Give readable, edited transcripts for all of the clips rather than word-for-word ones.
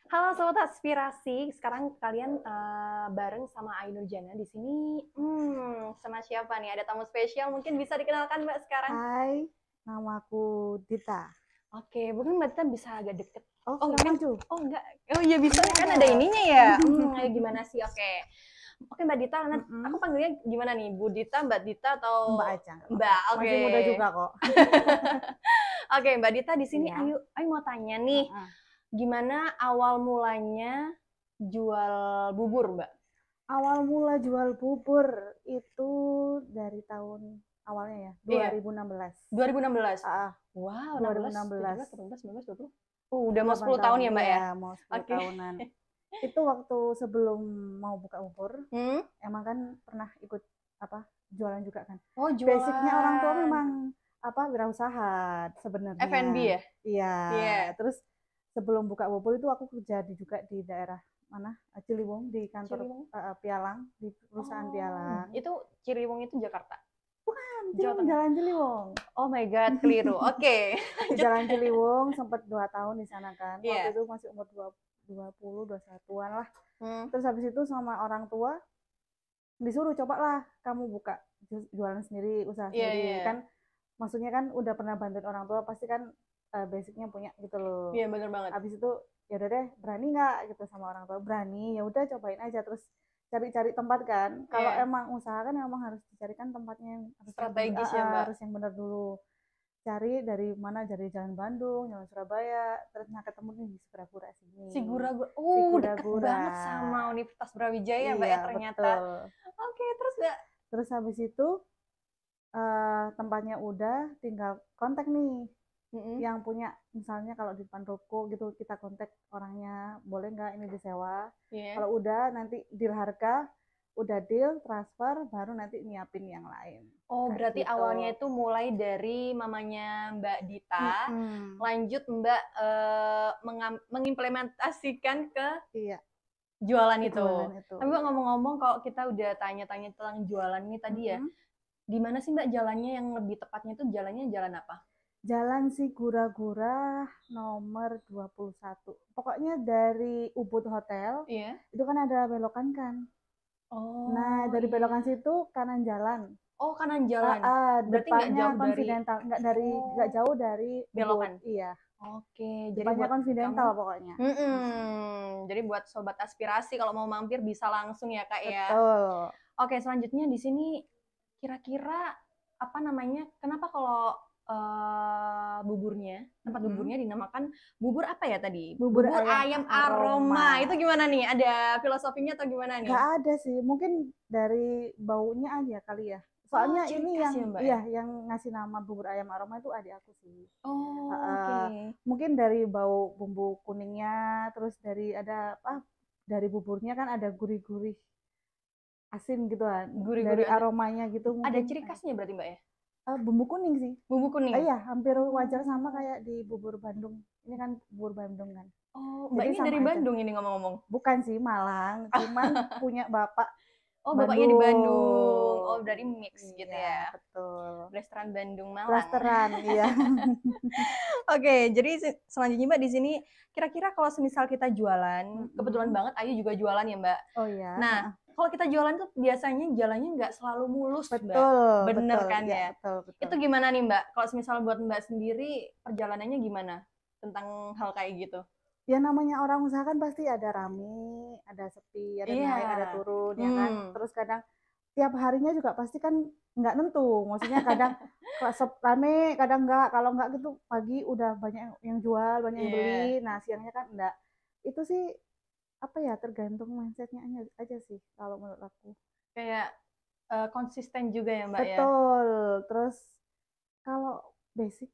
Halo Sobat Aspirasi, sekarang kalian bareng sama Ainur Jana di sini. Sama siapa nih? Ada tamu spesial, mungkin bisa dikenalkan Mbak sekarang. Hai, namaku Dita. Oke, mungkin Mbak Tita bisa agak deket. Oh, Oh sudah kan? maju? Oh enggak. Oh iya bisa Enggak kan ada. ada ininya ya. Ayo gimana sih? Oke. Oke Mbak Dita, aku Mm-mm. panggilnya gimana nih? Bu Dita, Mbak Dita atau Mbak aja, nggak apa-apa. Mbak? Oke. Masih muda juga kok. Oke, Mbak Dita di sini. Iya. Ayo mau tanya nih, Heeh. gimana awal mulanya jual bubur, Mbak? Awal mula jual bubur itu dari tahun awalnya ya, Iya, 2016. 2016. Ah, Wow, 16, 2016. 17, 18, 19, 20. Udah mau 8 10 tahun, tahun ya, Mbak iya ya? mau 10 Oke. tahunan. Itu waktu sebelum mau buka bubur, Hmm? emang kan pernah ikut apa jualan juga kan. Oh, Basicnya orang tua jualan memang apa wirausaha sebenarnya. F&B ya? Iya, Iya. terus sebelum buka bubur itu aku kerja juga di daerah mana, Ciliwung, di kantor Ciliwung. Pialang, di perusahaan Oh, Pialang. itu Ciliwung itu Jakarta, Jawa Ciliwung, Tengah. Jalan Ciliwung. Oh my God, keliru. Oke, Di lanjut. Jalan Ciliwung sempat 2 tahun di sana kan. Waktu Iya. itu masih umur 20, 21-an lah. Hmm. Terus habis itu sama orang tua disuruh cobalah kamu buka jualan sendiri, usaha Iya, sendiri iya. kan. Maksudnya kan udah pernah bantuin orang tua pasti kan basicnya punya gitu loh. Iya, bener banget. Habis itu ya udah deh, berani nggak gitu sama orang tua. Berani, ya udah cobain aja. Terus cari-cari tempat kan, kalau Iya. emang usaha kan emang harus dicarikan tempatnya yang harus yang bener, Strategis ya, Mbak. harus yang bener dulu. Cari dari mana, dari jalan Bandung, jalan Surabaya, terus ketemu nih di Sigura sini. Sigura-gura. Deket Sigura-gura, banget sama Universitas Brawijaya, Mbak iya ya ternyata. betul. Oke, terus Mbak. Terus habis itu tempatnya udah, tinggal kontak nih Mm-mm. yang punya. Misalnya kalau di depan ruko gitu kita kontak orangnya, boleh nggak ini disewa. Iya. Kalau udah nanti deal harga, udah deal transfer, baru nanti nyiapin yang lain Oh, kayak berarti gitu. awalnya itu mulai dari mamanya Mbak Dita, Mm-mm. lanjut Mbak mengimplementasikan ke Iya, jualan ke itu. jualan itu Tapi Mbak ya. ngomong-ngomong, kalau kita udah tanya-tanya tentang jualan ini tadi ya, Mm-mm. di mana sih Mbak jalannya yang lebih tepatnya itu jalannya jalan apa? Jalan Sigura-gura nomor 21. Pokoknya dari Ubud Hotel Iya. itu kan ada belokan kan. Nah, Oh dari belokan iya. situ kanan jalan. Oh kanan jalan. Berarti nggak Depannya jauh dari. Confidential, nggak Oh, jauh dari Ubud. belokan. Iya, Oke, jadi depannya buat kamu. Confidential pokoknya. Jadi buat sobat aspirasi kalau mau mampir bisa langsung ya Kak ya. Betul. Oke, selanjutnya di sini kira-kira apa namanya? Kenapa kalau buburnya, tempat Mm-mm. buburnya dinamakan bubur apa ya tadi? Bubur Bubur ayam ayam aroma. aroma. Itu gimana nih? Ada filosofinya atau gimana Nggak nih? ada sih, mungkin dari baunya aja kali ya. Oh, Soalnya ciri ini khas yang ya Mbak iya ya? yang ngasih nama bubur ayam aroma itu adik aku sih. Oh, oke. Uh, Mungkin dari bau bumbu kuningnya, terus dari ada apa? Dari buburnya kan ada gurih-gurih asin gitu kan. Dari Gurih-gurih asin. aromanya gitu Ada mungkin. ciri khasnya berarti Mbak ya? Bumbu kuning sih. Bumbu kuning. Iya, hampir wajar sama Oh. kayak di bubur Bandung. Ini kan bubur Bandung kan. Oh, Mbak Jadi ini sama dari aja. Bandung ini ngomong-ngomong. Bukan sih Malang, cuman punya bapak Oh, bapaknya di Bandung. Oh, Bandung. berarti mix gitu Iya, ya. betul. Restoran Bandung Malang. Blasteran, iya. Oke, jadi selanjutnya Mbak di sini kira-kira kalau semisal kita jualan, kebetulan Mm-mm. banget Ayu juga jualan ya Mbak. Oh ya, Nah, kalau kita jualan tuh biasanya jalannya nggak selalu mulus Mbak. betul, Bener betul, kan ya ya? betul, betul. Itu gimana nih Mbak? Kalau semisal buat Mbak sendiri perjalanannya gimana tentang hal kayak gitu? Ya namanya orang usaha kan pasti ada rame, ada sepi, ada Iya. naik, ada turun, ya kan. Hmm. Terus kadang tiap harinya juga pasti kan nggak nentu. Maksudnya kadang rame, kadang nggak. Kalau nggak gitu pagi udah banyak yang jual, banyak yang beli. Iya. Nah siangnya kan enggak. Itu sih apa ya, tergantung mindsetnya aja sih kalau menurut aku. Kayak konsisten juga ya Mbak ya. Betul. Terus kalau basic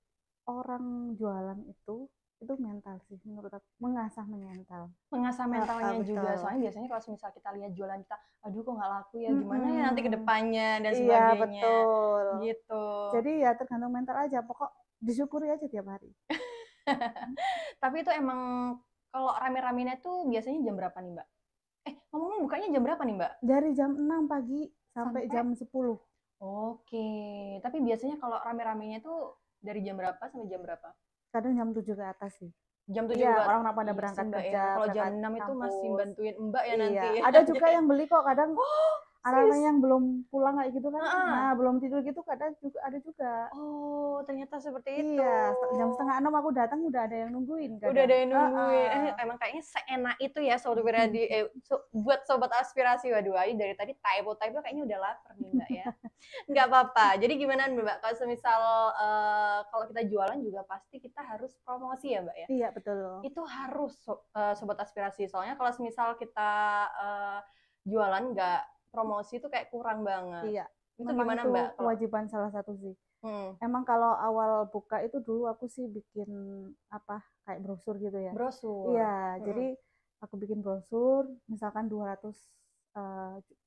orang jualan itu mental sih menurut aku, mengasah mental. Mengasah mentalnya juga. Betul. Soalnya biasanya kalau misal kita lihat jualan kita, aduh kok nggak laku ya, gimana ya nanti ke Mm-mm. depannya dan Iya sebagainya. betul. Gitu. Jadi ya tergantung mental aja. Pokok disyukuri aja tiap hari. Tapi itu emang kalau rame-ramenya tuh biasanya jam berapa nih Mbak? Ngomong-ngomong bukanya jam berapa nih Mbak? Dari jam 6 pagi sampai Sampai. jam 10. Oke. Tapi biasanya kalau rame-ramenya tuh dari jam berapa sampai jam berapa? Kadang jam 7 ke atas sih. Jam 7 Iya, juga. orang pada Iya sih berangkat Mbak ya. kerja, Kalau jam berangkat 6 itu masih kampus. bantuin Mbak ya nanti Iya, ya. ada juga yang beli kok kadang Oh, anak-anak serius? yang belum pulang kayak gitu kan. Heeh. Nah, belum tidur gitu kadang juga ada juga. Oh, ternyata seperti itu. Iya, jam setengah 6 aku datang udah ada yang nungguin Udah ada kadang. yang nungguin. Emang kayaknya seenak itu ya Sobat Wiradi, buat sobat aspirasi. Waduh, Ayu dari tadi typo kayaknya udah lapar nih Mbak ya. Nggak apa-apa. Jadi gimana Mbak? Kalau semisal kalau kita jualan juga pasti kita harus promosi ya Mbak ya. Iya, betul. Itu harus sobat aspirasi. Soalnya kalau semisal kita jualan nggak promosi itu kayak kurang banget. Iya, Itu memang gimana itu Mbak? Kalau kewajiban salah satu sih. hmm, Emang kalau awal buka itu dulu aku sih bikin apa kayak brosur gitu ya. brosur. Iya, jadi aku bikin brosur misalkan 200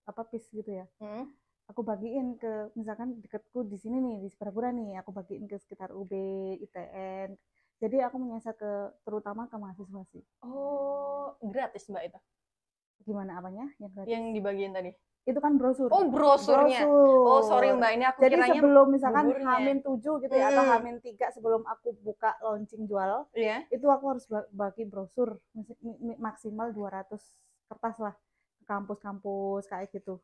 apa piece gitu ya. Aku bagiin ke misalkan deketku di sini nih di Separapura nih, aku bagiin ke sekitar UB, ITN. Jadi aku menyasar ke terutama ke mahasiswa sih. Oh, gratis Mbak itu? Gimana apanya yang gratis? Yang dibagiin tadi? Itu kan brosur. Oh, brosurnya. Brosur. Oh, sorry Mbak, ini aku Jadi kiranya sebelum misalkan buburnya. H-7 gitu ya, atau H-3 sebelum aku buka launching jual, Iya. itu aku harus bagi brosur maksimal 200 kertas lah ke kampus-kampus kayak gitu.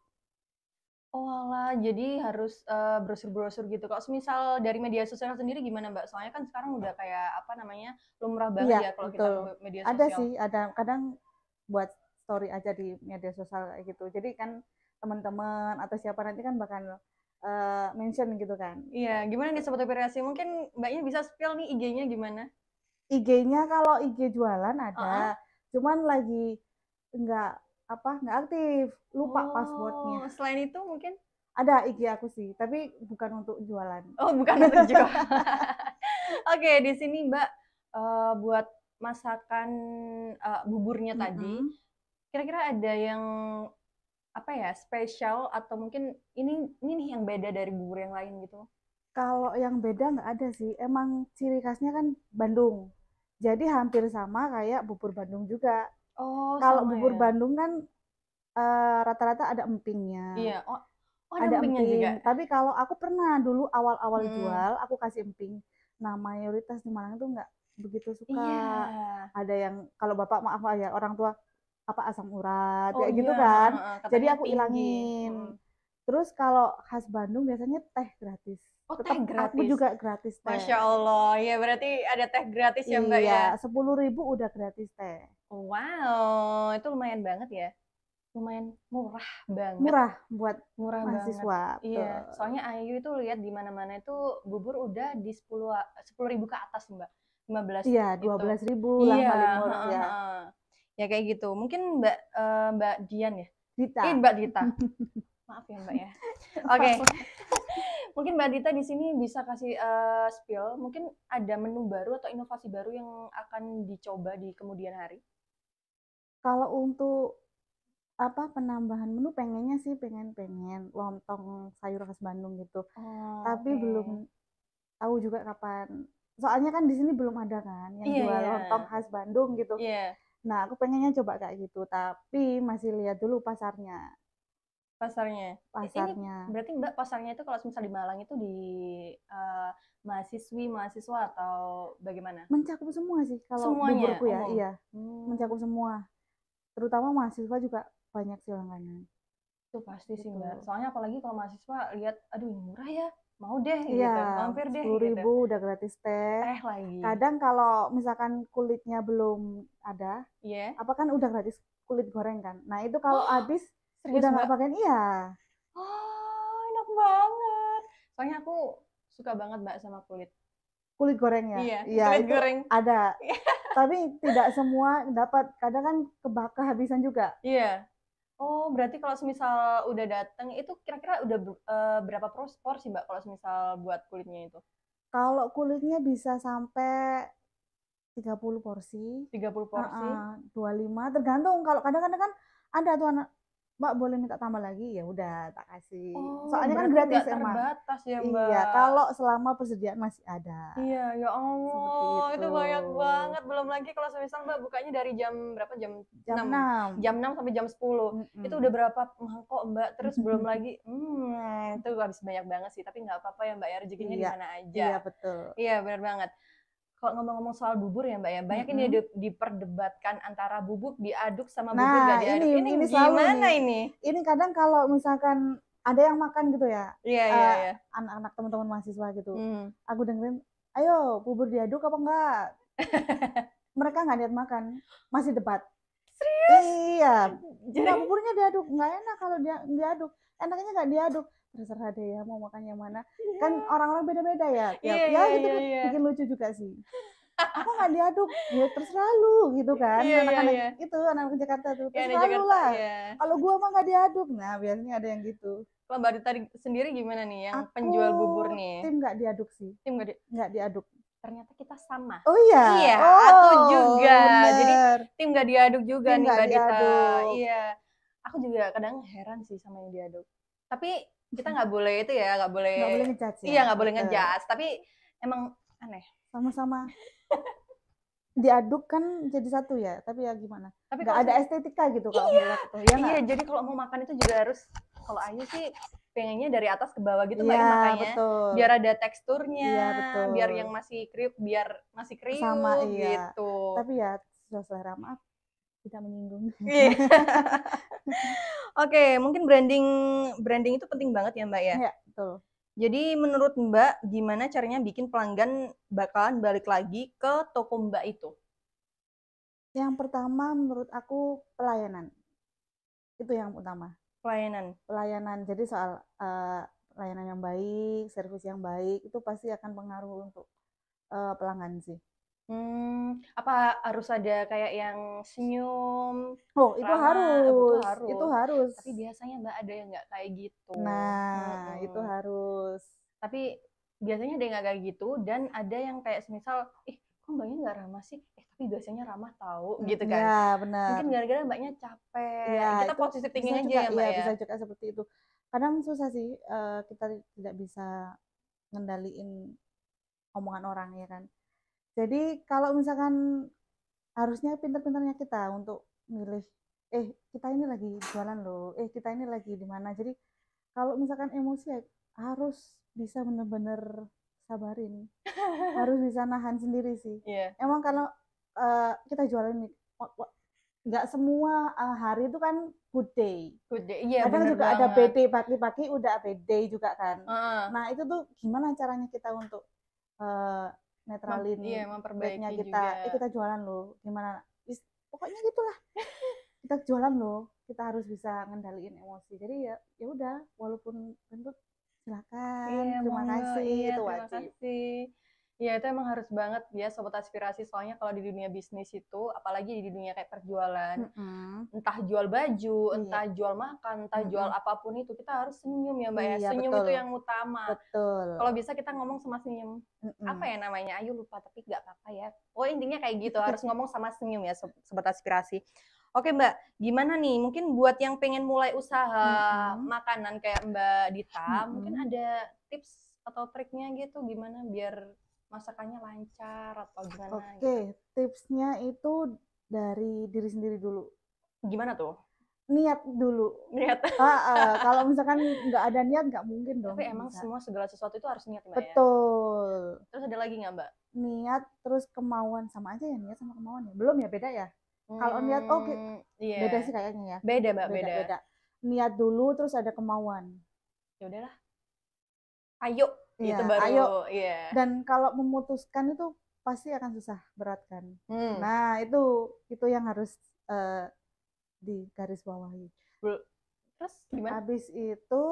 Oh alah, jadi harus brosur-brosur gitu. Kalau semisal dari media sosial sendiri gimana Mbak? Soalnya kan sekarang udah kayak apa namanya, lumrah banget Iya, ya kalau kita betul. ke media Ada sosial. sih, ada kadang buat story aja di media sosial kayak gitu. Jadi kan teman-teman atau siapa nanti kan bakal mention gitu kan. Iya, gimana nih Sobat Aspirasi? Mungkin Mbaknya bisa spill nih IG-nya gimana? IG-nya kalau IG jualan ada, cuman lagi nggak aktif, lupa passwordnya. Selain itu mungkin? Ada IG aku sih, tapi bukan untuk jualan. Oh, bukan untuk jualan. Oke, di sini Mbak buat masakan buburnya tadi, kira-kira ada yang apa ya spesial atau mungkin ini nih yang beda dari bubur yang lain gitu? Kalau yang beda nggak ada sih, emang ciri khasnya kan Bandung. Jadi hampir sama kayak bubur Bandung juga. Oh, Kalau sama bubur ya. Bandung kan rata-rata ada empingnya. Iya. Oh, ada Ada empingnya juga. emping. Tapi kalau aku pernah dulu awal-awal jual, aku kasih emping. Nah, mayoritas di Malang itu nggak begitu suka. Iya. Ada yang kalau bapak maaf ya orang tua apa asam urat Oh kayak gitu iya, kan. Jadi katanya aku tinggi. ilangin. Terus kalau khas Bandung biasanya teh gratis. Oh, Tetap teh gratis. aku juga gratis teh. Masya Allah, ya berarti ada teh gratis ya Mbak Iya, ya? 10.000 udah gratis teh. Wow, itu lumayan banget ya. Lumayan murah banget. Murah buat murah mahasiswa. banget. Iya, soalnya Ayu itu lihat di mana-mana itu bubur udah di 10.000 ke atas Mbak. 15 Iya, 12.000 lah iya, paling murah ya. Ya kayak gitu. Mungkin Mbak Dian ya? Dita. Mbak Dita. Maaf ya Mbak ya. Oke. Mungkin Mbak Dita di sini bisa kasih spill, mungkin ada menu baru atau inovasi baru yang akan dicoba di kemudian hari? Kalau untuk apa penambahan menu pengen lontong sayur khas Bandung gitu. Tapi belum tahu juga kapan. Soalnya kan di sini belum ada kan yang jual lontong khas Bandung gitu. Nah, aku pengennya coba kayak gitu, tapi masih lihat dulu pasarnya. Pasarnya. Ini berarti Mbak pasarnya itu kalau misal di Malang itu di mahasiswa atau bagaimana? Mencakup semua sih kalau buburku ya, iya. Mencakup semua. Terutama mahasiswa juga banyak sih langganan. Itu pasti sih Mbak. Soalnya apalagi kalau mahasiswa lihat, aduh murah ya, mau deh iya, gitu, mampir deh 10.000 gitu. udah gratis teh. Teh lagi. Kadang kalau misalkan kulitnya belum ada, apa kan udah gratis kulit goreng kan. Nah itu kalau habis udah nggak pakai iya. Oh, enak banget. Soalnya aku suka banget Mbak sama kulit goreng ya. Iya, kulit itu goreng. ada. Tapi tidak semua dapat. Kadang kan kehabisan juga. Iya. Oh, berarti kalau semisal udah datang itu kira-kira udah berapa porsi Mbak kalau semisal buat kulitnya itu? Kalau kulitnya bisa sampai 30 porsi. 30 porsi? 25 tergantung. Kalau kadang-kadang kan ada tuh anak, Mbak boleh minta tambah lagi, ya udah tak kasih. Soalnya kan gratis emang. Terbatas ya Mbak. Iya, kalau selama persediaan masih ada. Iya, ya Allah, itu banyak banget. Belum lagi kalau semisal Mbak bukanya dari jam berapa? Jam 6. Jam 6 sampai jam 10. Itu udah berapa mangkok Mbak? Terus belum lagi, itu habis banyak banget sih. Tapi nggak apa-apa ya Mbak ya, rezekinya di mana aja. Iya, betul. Iya, benar banget. Kalau ngomong-ngomong soal bubur ya Mbak ya, banyak ini diperdebatkan antara bubur diaduk sama bubur Nah, gak diaduk. Ini selalu gimana nih. ini? Ini kadang kalau misalkan ada yang makan gitu ya, Iya, iya, iya. anak-anak teman-teman mahasiswa gitu, aku dengerin, ayo bubur diaduk apa enggak? Mereka nggak niat makan, masih debat. Serius? Iya, Jadi enggak, buburnya diaduk, nggak enak kalau diaduk, enaknya nggak diaduk. Terserah deh ya mau makan yang mana. Kan orang-orang beda-beda ya, iya, ya iya, gitu iya, kan iya. bikin lucu juga sih. Aku nggak diaduk, ya terserah lu gitu kan. Iya, iya, Anak-anak iya. itu, anak-anak Jakarta tuh, Ya, di terserah lu Jakarta, lah. iya. Kalau gua mah nggak diaduk. Nah, biasanya ada yang gitu. Kalau Mbak Dita sendiri gimana nih yang Aku penjual bubur nih? tim nggak diaduk sih. Tim nggak diaduk. Ternyata kita sama. Oh iya? Iya, Oh, aku juga. bener. Jadi tim nggak diaduk juga Tim nih nggak Mbak Dita. diaduk. Iya. Aku juga kadang heran sih sama yang diaduk. Tapi kita nggak boleh itu ya, nggak boleh ngejudge ya. Iya, nggak boleh ngejudge. Tapi emang aneh. Sama-sama diaduk kan jadi satu ya, tapi ya gimana? Tapi nggak ada estetika gitu kalau iya, tuh. Ya iya, jadi kalau mau makan itu juga harus, kalau Ayu sih pengennya dari atas ke bawah gitu Mbak ya, makanya betul. biar ada teksturnya, Iya, betul. biar yang masih kriuk, biar masih kriuk sama, iya. gitu. Tapi ya selera, maaf tidak menyinggung. Iya. Oke, mungkin branding itu penting banget ya Mbak ya. Iya, betul. Jadi menurut Mbak gimana caranya bikin pelanggan bakalan balik lagi ke toko Mbak itu? Yang pertama menurut aku pelayanan. Itu yang utama. Pelayanan. Jadi soal pelayanan yang baik, servis yang baik itu pasti akan pengaruh untuk pelanggan sih. Apa harus ada kayak yang senyum? Oh, itu harus. Itu harus. Tapi biasanya Mbak ada yang nggak kayak gitu. Nah, itu harus. Tapi biasanya ada yang nggak kayak gitu dan ada yang kayak semisal, kok Mbaknya nggak ramah sih? Tapi biasanya ramah tahu gitu kan. Ya, benar. Mungkin gara-gara Mbaknya capek. Ya, kita positif thinking aja ya Mbak ya. Bisa juga seperti itu. Kadang susah sih kita tidak bisa ngendaliin omongan orang ya kan. Jadi kalau misalkan harusnya pintar-pintarnya kita untuk milih, kita ini lagi jualan loh, kita ini lagi di mana. Jadi kalau misalkan emosi ya harus bisa benar-benar sabarin, harus bisa nahan sendiri sih. Yeah. Emang kalau kita jualan nih, nggak semua hari itu kan good day. Iya, kadang juga banget. Ada bad day, pagi-pagi udah bad day juga kan. Nah itu tuh gimana caranya kita untuk netralin memperbaiki kita juga. Kita jualan loh, gimana, pokoknya gitulah. Kita jualan loh, kita harus bisa ngendaliin emosi. Jadi ya udah, walaupun bentuk silakan, terima kasih, itu wajib. Ya itu emang harus banget ya sobat aspirasi, soalnya kalau di dunia bisnis itu, apalagi di dunia kayak perjualan, entah jual baju, entah jual makan, entah jual apapun itu, kita harus senyum ya Mbak ya. Senyum betul. Itu yang utama. Betul. Kalau bisa kita ngomong sama senyum. Apa ya namanya? Ayu lupa, tapi nggak apa-apa ya. Oh intinya kayak gitu, harus ngomong sama senyum ya sobat aspirasi. Oke Mbak, gimana nih? Mungkin buat yang pengen mulai usaha makanan kayak Mbak Dita, mungkin ada tips atau triknya gitu gimana biar masakannya lancar atau gimana? Oke, tipsnya itu dari diri sendiri dulu. Gimana tuh? Niat dulu. Niat. Kalau misalkan nggak ada niat nggak mungkin dong. Tapi emang semua segala sesuatu itu harus niat Mbak. Betul. Ya? Terus ada lagi nggak Mbak? Niat terus kemauan, sama aja ya, niat sama kemauan ya. Belum ya, beda ya. Kalau niat beda sih kayaknya ya. Beda Mbak, beda. Niat dulu terus ada kemauan. Ya udahlah. Ayo. Ya, itu baru. Ayo. Yeah. Dan kalau memutuskan itu pasti akan susah, berat kan. Nah itu yang harus di garis bawahi. Terus gimana? Habis itu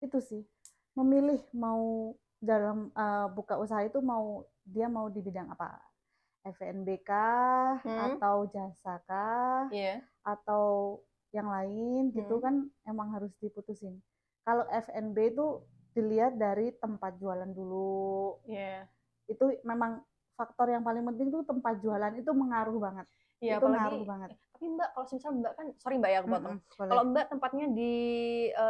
itu sih, memilih mau dalam buka usaha itu dia mau di bidang apa, F&B kah, atau jasa kah, atau yang lain gitu kan, emang harus diputusin. Kalau F&B itu dilihat dari tempat jualan dulu. Itu memang faktor yang paling penting tuh, tempat jualan itu mengaruh banget. Itu ngaruh banget. Tapi Mbak, kalau misal Mbak kan, sorry Mbak ya aku potong. Kalau Mbak tempatnya di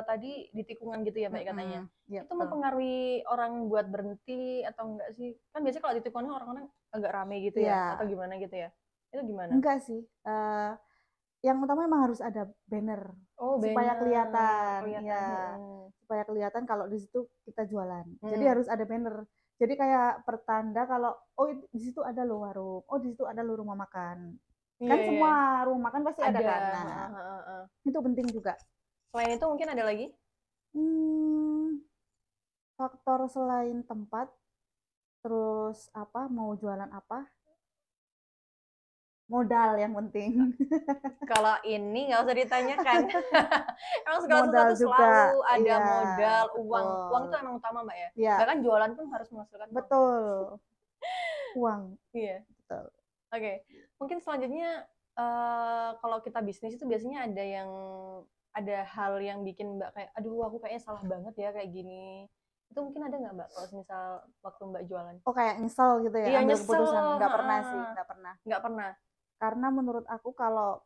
tadi di tikungan gitu ya Mbak katanya. Itu mempengaruhi orang buat berhenti atau enggak sih? Kan biasanya kalau di tikungan orang-orang agak rame gitu ya, atau gimana gitu ya. Itu gimana? Enggak sih. yang utama emang harus ada banner supaya kelihatan, ya, supaya kelihatan kalau di situ kita jualan. Jadi harus ada banner. Jadi kayak pertanda kalau oh di situ ada lo warung, oh di situ ada lo rumah makan. Kan semua rumah makan pasti ada kan. Nah, itu penting juga. Selain itu mungkin ada lagi? Faktor selain tempat, terus apa, mau jualan apa, modal yang penting. Kalau ini nggak usah ditanyakan. Emang segala Modal sesuatu juga, selalu ada iya, modal, uang. betul. Uang itu emang utama, Mbak ya? Iya. Bahkan jualan pun harus menghasilkan uang. Betul. Uang. Iya. Betul. Oke. Mungkin selanjutnya kalau kita bisnis itu biasanya ada hal yang bikin Mbak kayak, aduh aku kayaknya salah banget ya kayak gini. Itu mungkin ada nggak Mbak kalau misal waktu Mbak jualan? Oh kayak nyesel gitu ya, Iya, ambil nyesel. keputusan? Nggak pernah sih, nggak pernah. Nggak pernah. Karena menurut aku kalau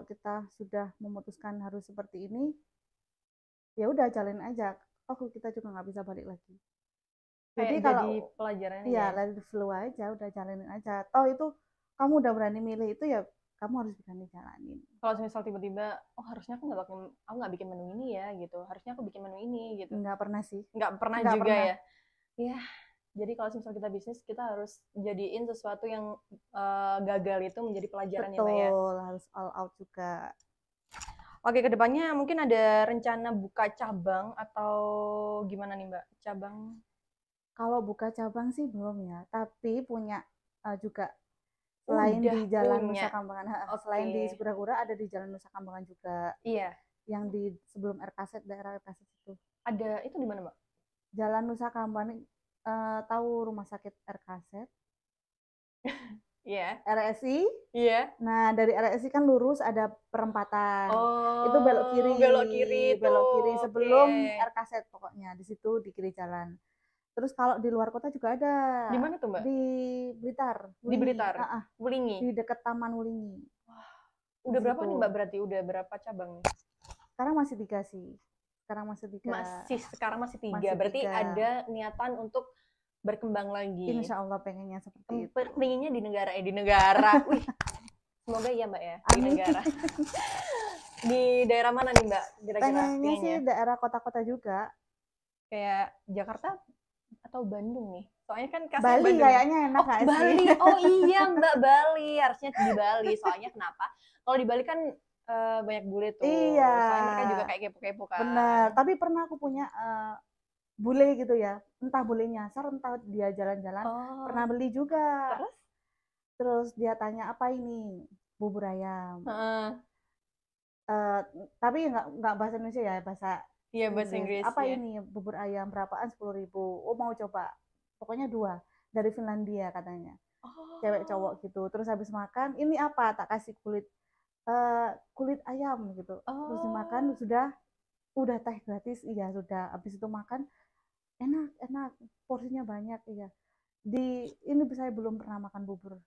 kita sudah memutuskan harus seperti ini, ya udah jalanin aja. Oh kita juga nggak bisa balik lagi. Jadi kalau pelajaran ya let it flow aja, udah jalanin aja. Toh itu kamu udah berani milih itu ya kamu harus berani jalanin. Kalau misal tiba-tiba, oh harusnya aku nggak bikin menu ini ya gitu. Harusnya aku bikin menu ini gitu. Nggak pernah sih. Nggak pernah juga pernah. Ya. Ya, jadi kalau misal kita bisnis, kita harus jadiin sesuatu yang gagal itu menjadi pelajaran. Betul, ya Mbak ya. Betul, harus all out juga. Oke, kedepannya mungkin ada rencana buka cabang atau gimana nih Mbak? Cabang? Kalau buka cabang sih belum ya, tapi punya juga selain di Jalan Nusa Kambangan. Selain di Sigura-gura ada di Jalan Nusa Kambangan juga. Iya. Yang di sebelum RKZ, daerah RKZ itu. Ada itu di mana Mbak? Jalan Nusa Kambangan, tahu rumah sakit RKZ? Iya. RSI. Iya. Nah dari RSI kan lurus ada perempatan. Oh, itu belok kiri. Belok kiri sebelum RKZ pokoknya, di situ di kiri jalan. Terus kalau di luar kota juga ada. Di mana tuh Mbak? Di Blitar. Di Blitar. Wulingi. Di dekat Taman Wulingi. Wah, udah berapa nih Mbak berarti? Udah berapa cabang nih? Sekarang masih 3 sih. Sekarang masih 3. Berarti ada niatan untuk berkembang lagi. Insya Allah pengennya seperti itu. Pengennya di negara. Wih, semoga ya Mbak ya. Di negara. Di daerah mana nih Mbak? Pengennya sih daerah kota-kota juga. Kayak Jakarta atau Bandung nih? Soalnya kan Bali Bandung. Kayaknya enak nggak sih? Bali. Oh iya Mbak, Bali. Harusnya di Bali. Soalnya kenapa? Kalau di Bali kan banyak bule tuh. Iya. Soalnya mereka juga kayak kepo-kepo kan. Benar. Tapi pernah aku punya bule gitu ya. Entah bule nyasar, entah dia jalan-jalan. Pernah beli juga. Terus dia tanya, apa ini? Bubur ayam. Tapi nggak bahasa Indonesia ya, bahasa Inggris. Apa ini? Bubur ayam berapaan? 10.000. Oh mau coba. Pokoknya 2 dari Finlandia katanya. Cewek cowok gitu. Terus habis makan, ini apa? Tak kasih kulit ayam gitu. Terus dimakan udah teh gratis. Iya sudah. Habis itu makan enak, porsinya banyak. Iya. Ini saya belum pernah makan bubur.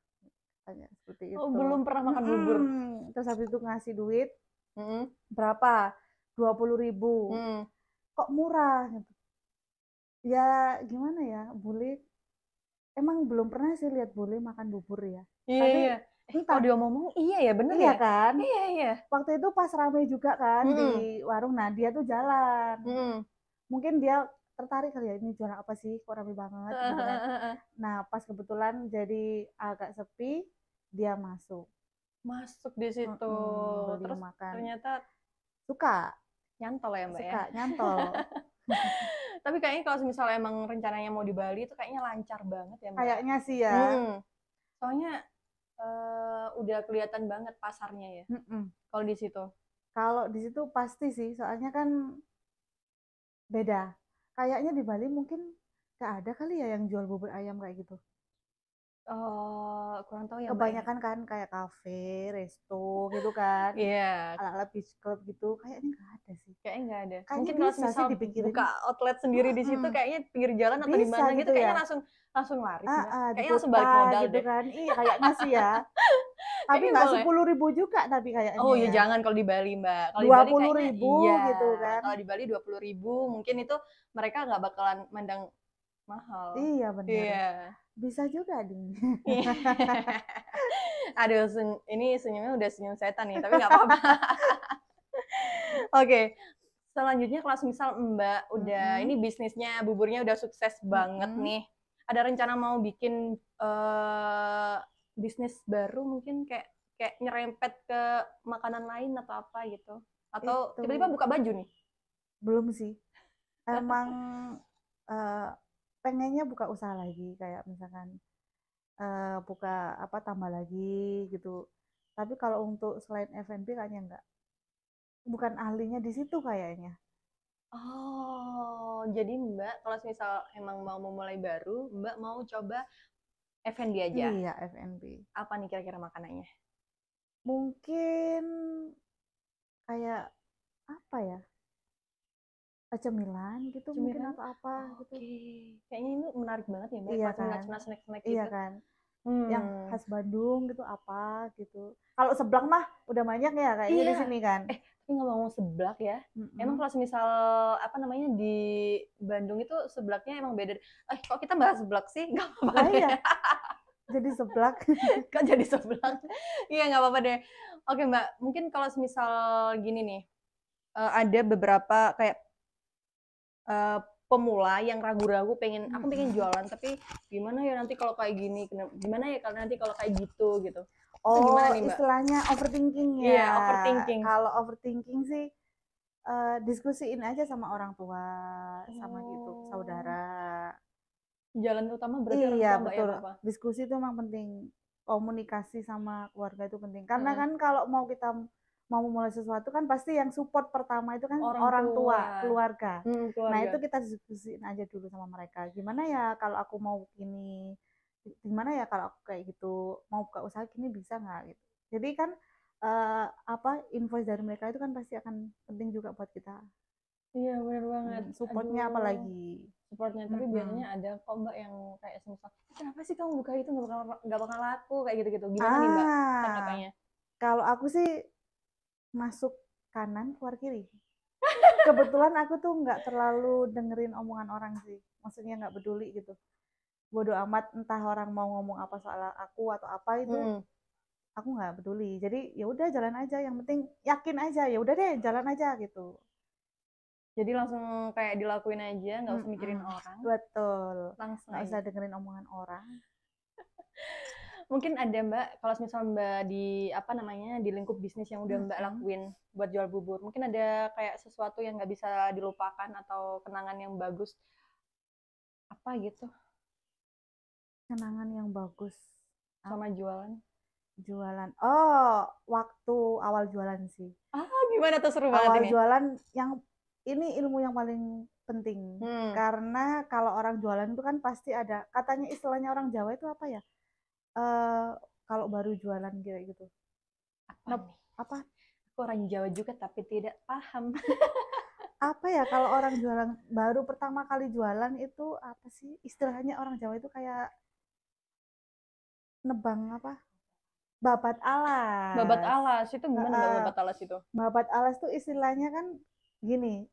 Katanya seperti itu. Oh, belum pernah makan bubur. Terus habis itu ngasih duit. Berapa? 20.000. Kok murah gitu. Ya gimana ya, bule emang belum pernah sih lihat bule makan bubur ya. Iya. Kalau dia ngomong iya ya bener ya. Iya kan? Iya. Waktu itu pas ramai juga kan di warung. Nah dia tuh jalan. Mungkin dia tertarik kali ya, ini jualan apa sih kok ramai banget gitu kan. Nah pas kebetulan jadi agak sepi, dia masuk di situ. Terus makan. Ternyata suka nyantol ya Mbak ya. Suka nyantol. Tapi kayaknya kalau misalnya emang rencananya mau di Bali itu kayaknya lancar banget ya Mbak. Kayaknya sih ya. Soalnya udah kelihatan banget pasarnya ya. Kalau di situ. Kalau di situ pasti sih, soalnya kan beda. Kayaknya di Bali mungkin nggak ada kali ya yang jual bubur ayam kayak gitu. Kurang tahu ya. Kebanyakan kan kayak kafe, resto gitu kan. Iya. Ala-ala beach club gitu, kayaknya nggak ada sih. Kayaknya nggak ada. Kayaknya mungkin kalau misal buka outlet sendiri di situ, kayaknya pinggir jalan atau di mana gitu, kayaknya langsung laris. Kayaknya langsung balik modal gitu deh. Kan. Iya kayaknya sih ya. Tapi nggak 10.000 juga tapi kayaknya. Oh iya jangan kalau di Bali Mbak. Kalau 20.000 gitu kan. Kalau di Bali 20.000 mungkin itu mereka nggak bakalan mandang mahal. Iya benar. Iya. Bisa juga ding. Aduh, ini senyumnya udah senyum setan nih, tapi nggak apa-apa. Oke, selanjutnya kalau misal Mbak udah ini bisnisnya buburnya udah sukses banget nih, ada rencana mau bikin bisnis baru mungkin kayak nyerempet ke makanan lain atau apa gitu? Atau tiba-tiba buka baju nih? Belum sih. Emang pengennya buka usaha lagi, kayak misalkan buka apa tambah lagi gitu. Tapi kalau untuk selain F&B kayaknya enggak. Bukan ahlinya di situ kayaknya. Oh, jadi Mbak kalau misal emang mau memulai baru, Mbak mau coba F&B aja? Iya, F&B. Apa nih kira-kira makanannya? Mungkin kayak apa ya? Cemilan gitu mungkin Cemilan? atau apa gitu. Oke. Kayaknya ini menarik banget ya, Mbak. Iya Kalau kan? cemilan snack-snack Iya gitu. kan? Yang khas Bandung gitu apa gitu. Kalau seblak mah udah banyak ya kayaknya di Iya. sini kan. Tapi ngomong seblak ya. Emang kalau misal apa namanya di Bandung itu seblaknya emang beda. Kok kita bahas seblak sih? Gak apa-apa Lah deh. iya, jadi seblak. Kok jadi seblak? Iya, nggak apa-apa deh. Oke, Mbak. Mungkin kalau misal gini nih, ada beberapa kayak pemula yang ragu-ragu aku pengen jualan tapi gimana ya nanti kalau kayak gini, gimana ya kalau nanti kalau kayak gitu gitu. Itu gimana nih, Mbak? Istilahnya overthinking ya. Iya, overthinking. Kalau overthinking sih diskusiin aja sama orang tua, sama gitu, saudara. Jalan utama berarti orang Iya, tua, Mbak, ya, betul. Bapak? Diskusi itu memang penting. Komunikasi sama keluarga itu penting. Karena kan kalau kita mau memulai sesuatu kan pasti yang support pertama itu kan orang tua, keluarga. Nah, itu kita diskusiin aja dulu sama mereka. Gimana ya kalau aku mau gini? Gimana ya kalau aku kayak gitu? Mau buka usaha gini bisa nggak gitu. Jadi kan invoice dari mereka itu kan pasti akan penting juga buat kita. Iya, benar banget. Supportnya apalagi. Supportnya, tapi biasanya ada kok Mbak yang kayak semisal, kenapa sih kamu buka itu nggak bakal laku kayak gitu-gitu. Gimana nih Mbak tanggapannya? Kalau aku sih masuk kanan keluar kiri. Kebetulan aku tuh nggak terlalu dengerin omongan orang sih, maksudnya nggak peduli gitu. Bodoh amat entah orang mau ngomong apa soal aku atau apa itu, aku nggak peduli. Jadi ya udah jalan aja, yang penting yakin aja, ya udah deh jalan aja gitu. Jadi langsung kayak dilakuin aja, nggak usah mikirin orang. Betul. Langsung nggak aja. usah dengerin omongan orang. Mungkin ada Mbak, kalau misal Mbak di apa namanya di lingkup bisnis yang udah Mbak lakuin buat jual bubur, mungkin ada kayak sesuatu yang nggak bisa dilupakan atau kenangan yang bagus apa gitu Kenangan yang bagus sama jualan. Waktu awal jualan sih. Gimana tuh, seru banget Awal ini. jualan yang ini ilmu yang paling penting. Karena kalau orang jualan itu kan pasti ada, katanya istilahnya orang Jawa itu apa ya? Kalau baru jualan kayak gitu. Apa? Aku orang Jawa juga tapi tidak paham. Apa ya kalau orang jualan baru pertama kali jualan itu apa sih? Istilahnya orang Jawa itu kayak nebang apa? Babat alas. Babat alas itu gimana Mbak, babat alas itu? Babat alas tuh istilahnya kan gini,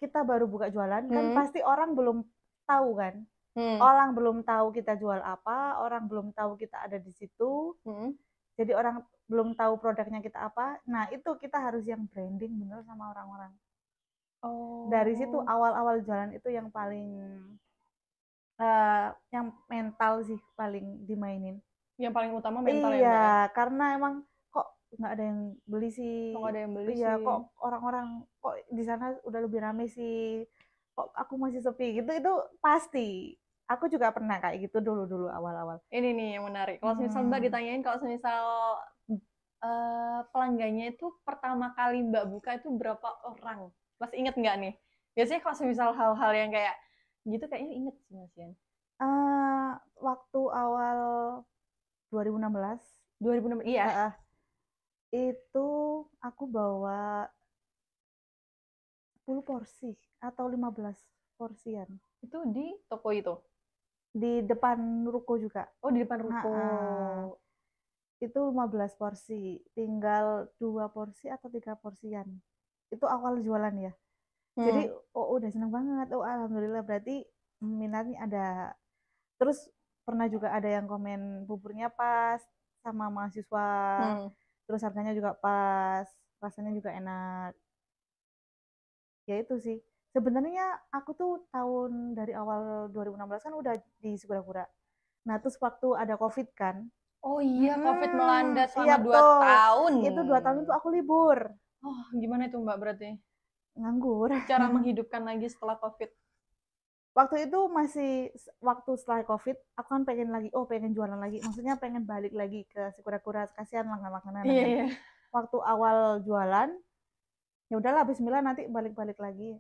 kita baru buka jualan kan pasti orang belum tahu kan. Orang belum tahu kita jual apa, orang belum tahu kita ada di situ. Jadi orang belum tahu produknya kita apa. Nah, itu kita harus yang branding bener sama orang-orang. Dari situ awal-awal jualan itu yang paling yang mental sih paling dimainin. Yang paling utama mental ya, Mbak? Iya, karena emang kok nggak ada yang beli sih. Kok ada yang beli Iya, sih? kok orang-orang kok di sana udah lebih rame sih. Kok aku masih sepi gitu, itu pasti. Aku juga pernah kayak gitu dulu awal-awal. Ini nih yang menarik. Kalau misal Mbak ditanyain kalau misal pelanggannya itu pertama kali Mbak buka itu berapa orang? Masih inget nggak nih? Biasanya kalau misal hal-hal yang kayak gitu kayaknya inget sih Mas Yan. Waktu awal 2016. 2016, iya. Itu aku bawa 10 porsi atau 15 porsian. Itu di toko itu? Di depan ruko juga. Oh, di depan ruko. Itu 15 porsi, tinggal 2 porsi atau 3 porsian. Itu awal jualan ya. Jadi udah seneng banget. Alhamdulillah berarti minatnya ada. Terus pernah juga ada yang komen buburnya pas, sama mahasiswa. Terus harganya juga pas, rasanya juga enak. Ya itu sih. Sebenarnya aku tuh dari awal 2016 kan udah di Sigura-gura. Nah, terus waktu ada COVID kan. Oh iya, COVID melanda Iya selama 2 betul. tahun. Itu 2 tahun itu aku libur. Oh, gimana itu Mbak berarti? Nganggur. Cara menghidupkan lagi setelah COVID? Waktu itu waktu setelah COVID, aku kan pengen jualan lagi. Maksudnya pengen balik lagi ke Sigura-gura, kasihan langganan-langganan Iya, kan. iya. Waktu awal jualan, ya udahlah bismillah nanti balik-balik lagi.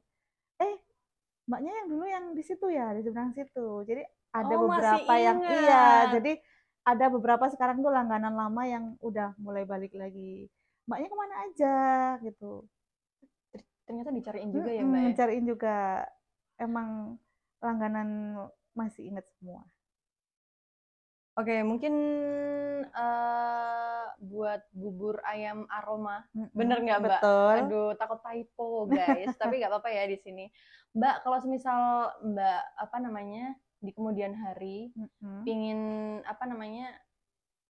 Mbaknya yang dulu yang di situ ya, di seberang situ. Jadi ada beberapa yang iya, jadi ada beberapa sekarang tuh langganan lama yang udah mulai balik lagi. Mbaknya kemana aja gitu. Ternyata dicariin juga ya Mbak ya? Cariin juga. Emang langganan masih inget semua. Oke, mungkin buat bubur ayam aroma, bener nggak Mbak? Betul. Aduh, takut typo guys, tapi nggak apa-apa ya di sini. Mbak, kalau semisal Mbak di kemudian hari pingin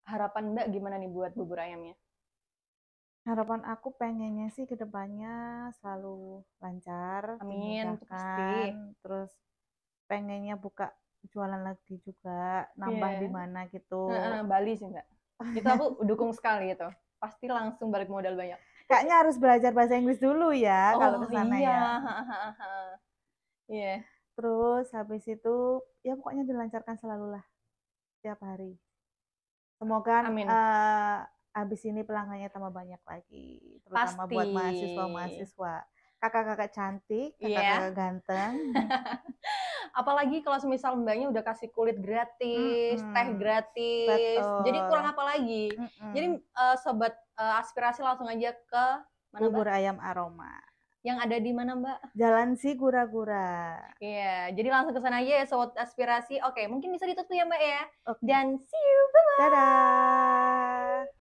harapan Mbak gimana nih buat bubur ayamnya? Harapan aku pengennya sih ke depannya selalu lancar, Amin, dimudahkan, pasti. terus pengennya buka jualan lagi juga, nambah di mana gitu. Bali sih Mbak. Itu aku dukung sekali itu. Pasti langsung balik modal banyak. Kayaknya harus belajar bahasa Inggris dulu ya kalau ke sana iya. ya. Iya. Terus habis itu ya pokoknya dilancarkan selalu lah tiap hari. Semoga habis ini pelanggannya tambah banyak lagi, terutama buat mahasiswa-mahasiswa. Kakak-kakak cantik, kakak-kakak ganteng. Apalagi kalau semisal Mbaknya udah kasih kulit gratis, teh gratis. Betul. Jadi kurang apa lagi? Jadi sobat aspirasi langsung aja ke mana Bubur Mbak? Ayam Aroma. Yang ada di mana Mbak? Jalan Sigura-gura. Iya, jadi langsung ke sana aja ya sobat aspirasi. Oke, mungkin bisa ditutup ya Mbak ya. Okay. Dan see you, bye-bye. Dadah.